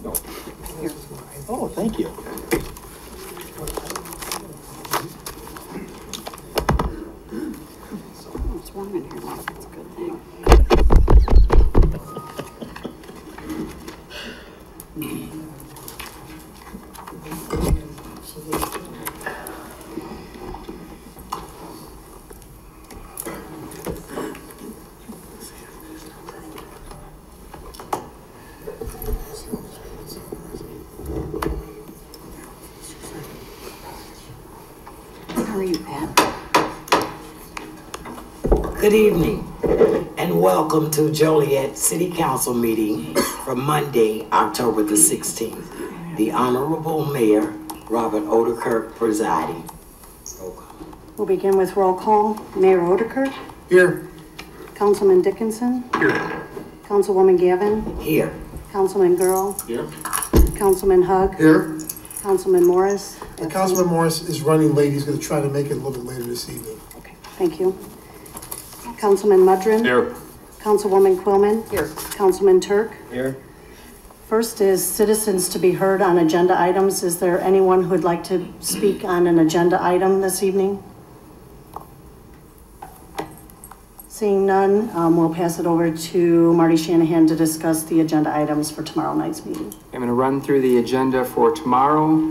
Here. Oh, thank you. It's warm in here. That's a good thing. How are you, Pat? Good evening and welcome to Joliet City Council meeting for Monday, October the 16th. The Honorable Mayor, Robert Oderkirk, presiding. We'll begin with roll call. Mayor Oderkirk. Here. Councilman Dickinson. Here. Councilwoman Gavin. Here. Councilman Girl. Here. Councilman Hug. Here. Councilman Morris. Councilman Morris is running late. He's going to try to make it a little bit later this evening. Okay, thank you. Councilman Mudrin. Here. Councilwoman Quillman. Here. Councilman Turk. Here. First is citizens to be heard on agenda items. Is there anyone who would like to speak on an agenda item this evening? Seeing none, we'll pass it over to Marty Shanahan to discuss the agenda items for tomorrow night's meeting. I'm going to run through the agenda for tomorrow.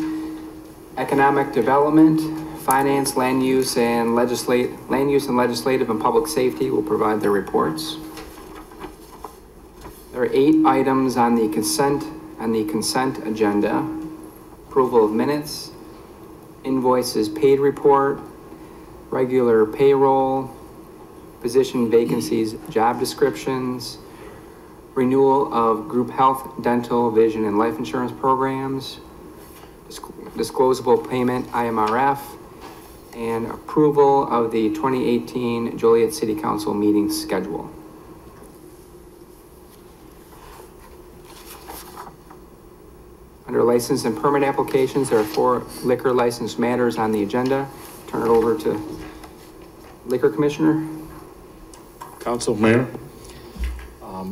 Economic development, finance, land use and legislative and public safety will provide their reports. There are 8 items on the consent agenda. Approval of minutes, invoices paid report, regular payroll, position vacancies, job descriptions, renewal of group health, dental, vision, and life insurance programs, disclosable payment, IMRF, and approval of the 2018 Joliet City Council meeting schedule. Under license and permit applications, there are 4 liquor license matters on the agenda. Turn it over to Liquor Commissioner. Council Mayor,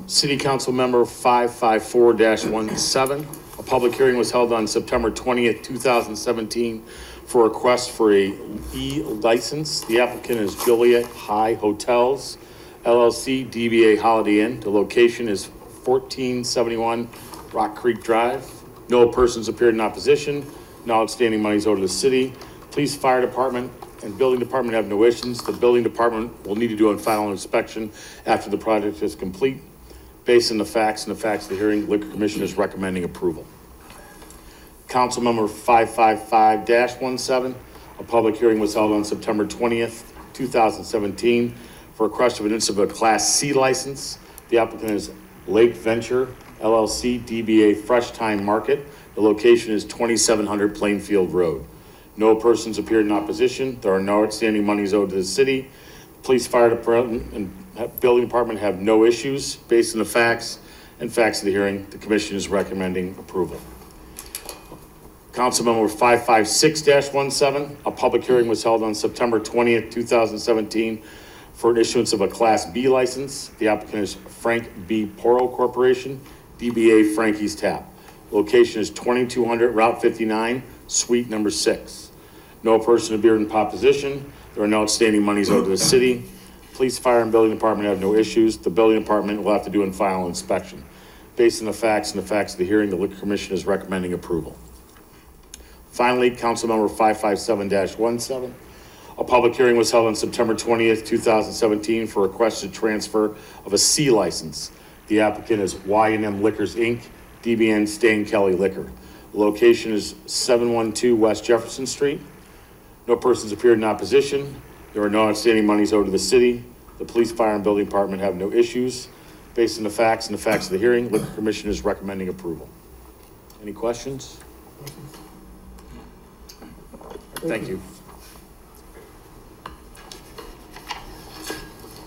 City Council Member 554-17. A public hearing was held on September 20th, 2017 for a request for a e-license. The applicant is Joliet High Hotels, LLC, DBA Holiday Inn. The location is 1471 Rock Creek Drive. No persons appeared in opposition. No outstanding monies owed to the city. Police, fire department, and building department have no issues. The building department will need to do a final inspection after the project is complete. Based on the facts of the hearing, Liquor Commission is recommending approval. Council Member 555-17. A public hearing was held on September 20th, 2017 for a request of an instance of a Class C license. The applicant is Lake Venture, LLC, DBA Fresh Time Market. The location is 2700 Plainfield Road. No persons appeared in opposition. There are no outstanding monies owed to the city. Police, fire department, and building department have no issues. Based on the facts of the hearing, the commission is recommending approval. Council Member 556-17. A public hearing was held on September 20th, 2017 for an issuance of a Class B license. The applicant is Frank B. Poro Corporation, DBA Frankie's Tap. Location is 2200 Route 59, Suite number 6. No person appeared in opposition. There are no outstanding monies owed to the city. Police, fire, and building department have no issues. The building department will have to do a final inspection. Based on the facts of the hearing, the Liquor Commission is recommending approval. Finally, Council Member 557-17. A public hearing was held on September 20th, 2017 for a requested transfer of a C license. The applicant is Y&M Liquors, Inc., DBN Stain Kelly Liquor. The location is 712 West Jefferson Street. No persons appeared in opposition. There are no outstanding monies owed to the city. The police, fire, and building department have no issues. Based on the facts of the hearing, Liquor Commission is recommending approval. Any questions? Thank you.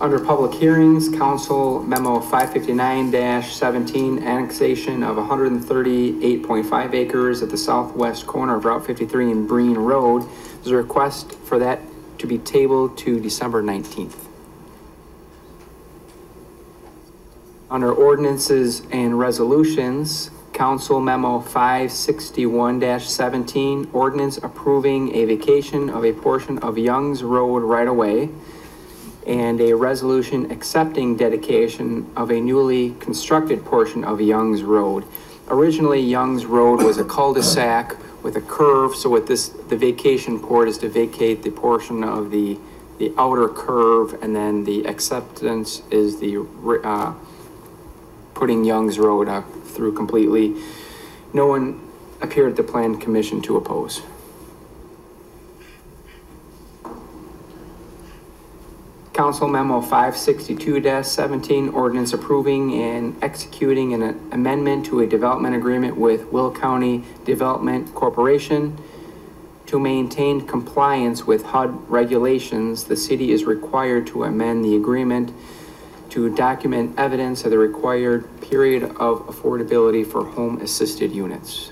Under public hearings, Council Memo 559-17, annexation of 138.5 acres at the southwest corner of Route 53 and Breen Road. There's a request for that to be tabled to December 19th. Under ordinances and resolutions, Council Memo 561-17, ordinance approving a vacation of a portion of Young's Road right-of-way, and a resolution accepting dedication of a newly constructed portion of Young's Road. Originally, Young's Road was a cul-de-sac with a curve, so with this, the vacation port is to vacate the portion of the outer curve, and then the acceptance is the putting Young's Road up through completely. No one appeared at the Plan Commission to oppose. Council Memo 562-17, ordinance approving and executing an amendment to a development agreement with Will County Development Corporation. To maintain compliance with HUD regulations, the city is required to amend the agreement to document evidence of the required period of affordability for home-assisted units.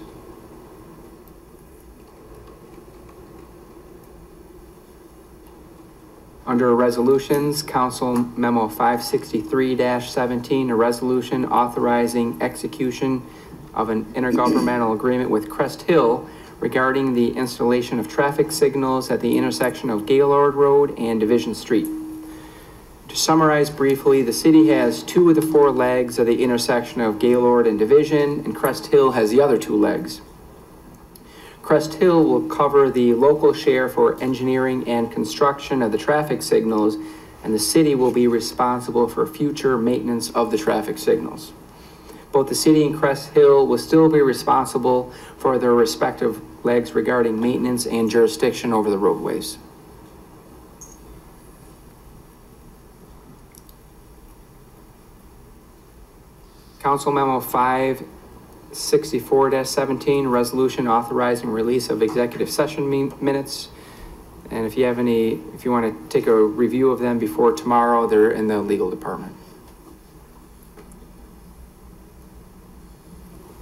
Under resolutions, Council Memo 563-17, a resolution authorizing execution of an intergovernmental agreement with Crest Hill regarding the installation of traffic signals at the intersection of Gaylord Road and Division Street. To summarize briefly, the city has 2 of the 4 legs of the intersection of Gaylord and Division, and Crest Hill has the other 2 legs. Crest Hill will cover the local share for engineering and construction of the traffic signals, and the city will be responsible for future maintenance of the traffic signals. Both the city and Crest Hill will still be responsible for their respective legs regarding maintenance and jurisdiction over the roadways. Council Memo 564-17, resolution authorizing release of executive session minutes. And if you want to take a review of them before tomorrow, they're in the legal department.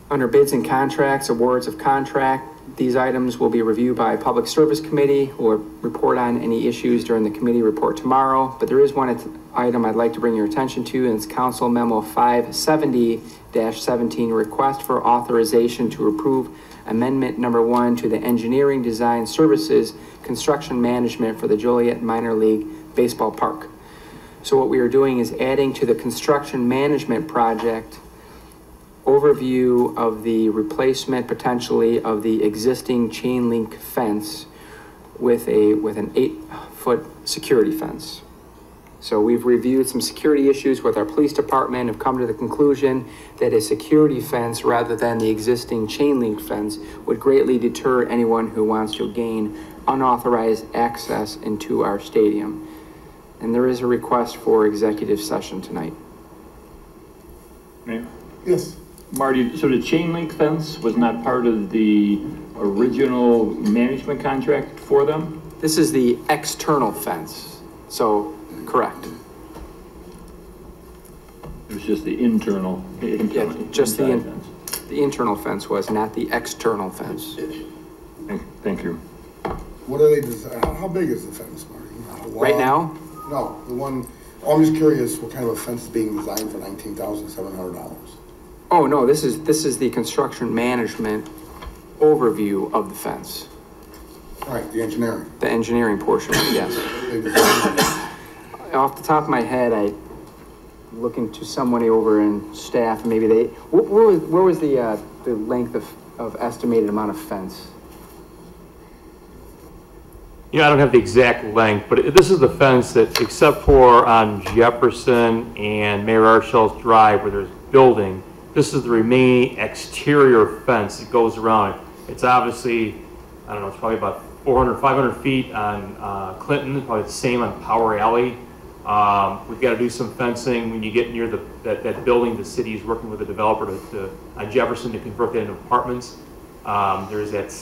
Under bids and contracts, awards of contract, these items will be reviewed by a Public Service Committee who will report on any issues during the committee report tomorrow. But there is one item I'd like to bring your attention to, and it's Council Memo 570-17, request for authorization to approve Amendment Number 1 to the Engineering Design Services Construction Management for the Joliet Minor League Baseball Park. So what we are doing is adding to the construction management project overview of the replacement potentially of the existing chain link fence with an 8-foot security fence. So we've reviewed some security issues with our police department, have come to the conclusion that a security fence rather than the existing chain link fence would greatly deter anyone who wants to gain unauthorized access into our stadium. And there is a request for executive session tonight. Mayor? Yes. Marty, so the chain link fence was not part of the original management contract for them? This is the external fence, so correct. It was just the internal. Yeah, just the fence. The internal fence was, not the external fence. Thank you. What are they design? How big is the fence, Marty? Right now? No, the one. I'm just curious what kind of a fence is being designed for $19,700. Oh no, this is the construction management overview of the fence. Right, the engineering. The engineering portion, yes. They designed it. Off the top of my head, I'm looking to somebody over in staff. Maybe they. What was the length of estimated amount of fence? Yeah, I don't have the exact length, but this is the fence that, except for on Jefferson and Mayor Arshell's Drive where there's building, this is the remaining exterior fence that goes around it. It's obviously, I don't know, it's probably about 400, 500 feet on Clinton, probably the same on Power Alley. We've got to do some fencing when you get near that building. The city is working with the developer on Jefferson to convert that into apartments. There's that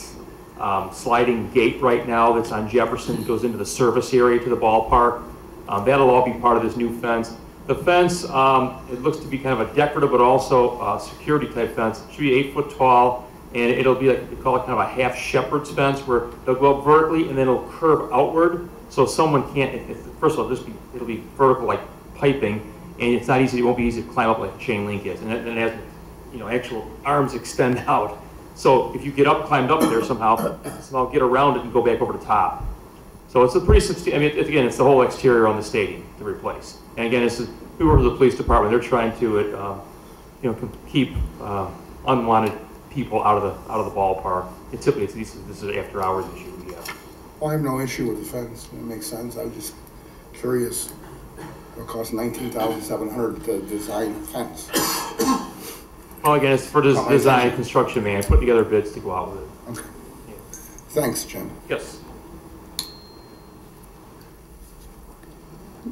sliding gate right now that's on Jefferson, goes into the service area to the ballpark. That'll all be part of this new fence. The fence, it looks to be kind of a decorative but also a security type fence. It should be 8 foot tall, and it'll be like, they call it kind of a half shepherd's fence, where they'll go up vertically and then it'll curve outward. So someone can't, first of all, it'll be vertical like piping, and it's not easy, it won't be easy to climb up like a chain link is. And it has actual arms extend out. So if you get up, climbed up there somehow get around it and go back over the top. So it's a pretty substantial, again, it's the whole exterior on the stadium to replace. And again, we work with the police department. They're trying to, keep unwanted people out of the ballpark. And typically, this is an after hours issue. Yeah. Well, I have no issue with the fence. It makes sense. I was just curious. It costs $19,700 to design a fence. Well, again, it's for design, construction, man. Put together bids to go out with it. Okay. Yeah. Thanks, Jim. Yes.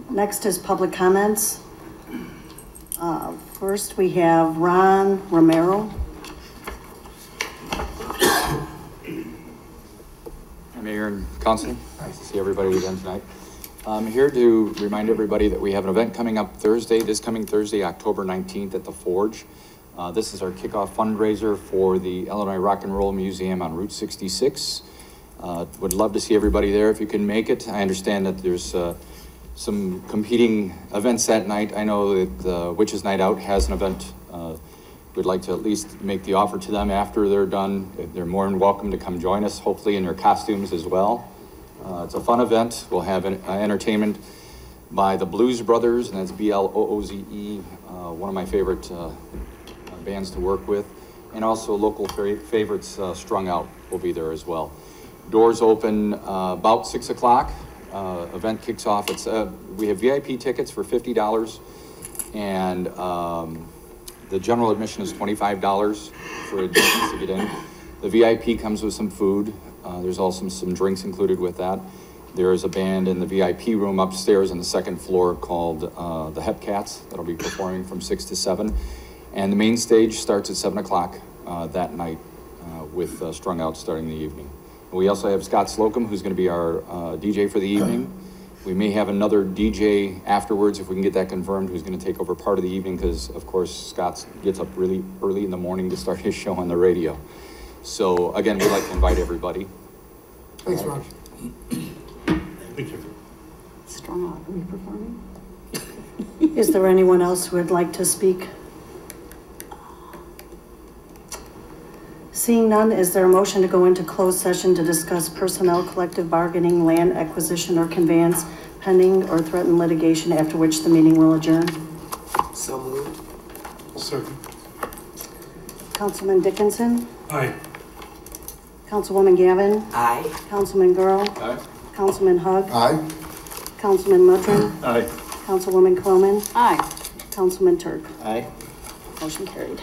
Next is public comments. First, we have Ron Romero. Mayor and Council, nice to see everybody again tonight. I'm here to remind everybody that we have an event coming up this coming Thursday, October 19th at the Forge. This is our kickoff fundraiser for the Illinois Rock and Roll Museum on Route 66. Would love to see everybody there if you can make it. I understand that there's some competing events that night. I know that Witches Night Out has an event. We'd like to at least make the offer to them after they're done. They're more than welcome to come join us, hopefully in their costumes as well. It's a fun event. We'll have entertainment by the Blues Brothers, and that's B-L-O-O-Z-E, one of my favorite bands to work with. And also local favorites, Strung Out, will be there as well. Doors open about 6 o'clock. Event kicks off. We have VIP tickets for $50, and the general admission is $25 for admissions to get in. The VIP comes with some food. There's also some drinks included with that. There is a band in the VIP room upstairs on the second floor called the Hepcats that'll be performing from 6 to 7. And the main stage starts at 7 o'clock that night with Strung Out starting the evening. We also have Scott Slocum, who's going to be our DJ for the evening. We may have another DJ afterwards, if we can get that confirmed, who's going to take over part of the evening, because, of course, Scott gets up really early in the morning to start his show on the radio. So, again, we'd like to invite everybody. Thanks, Raj. Thank you. Strong Out, are we performing? Is there anyone else who would like to speak? Seeing none, is there a motion to go into closed session to discuss personnel, collective bargaining, land acquisition or conveyance, pending or threatened litigation, after which the meeting will adjourn? So moved. Second. Councilman Dickinson? Aye. Councilwoman Gavin? Aye. Councilman Girl? Aye. Councilman Hug? Aye. Councilman Mudron? Aye. Councilwoman Cloman? Aye. Councilman Turk? Aye. Motion carried.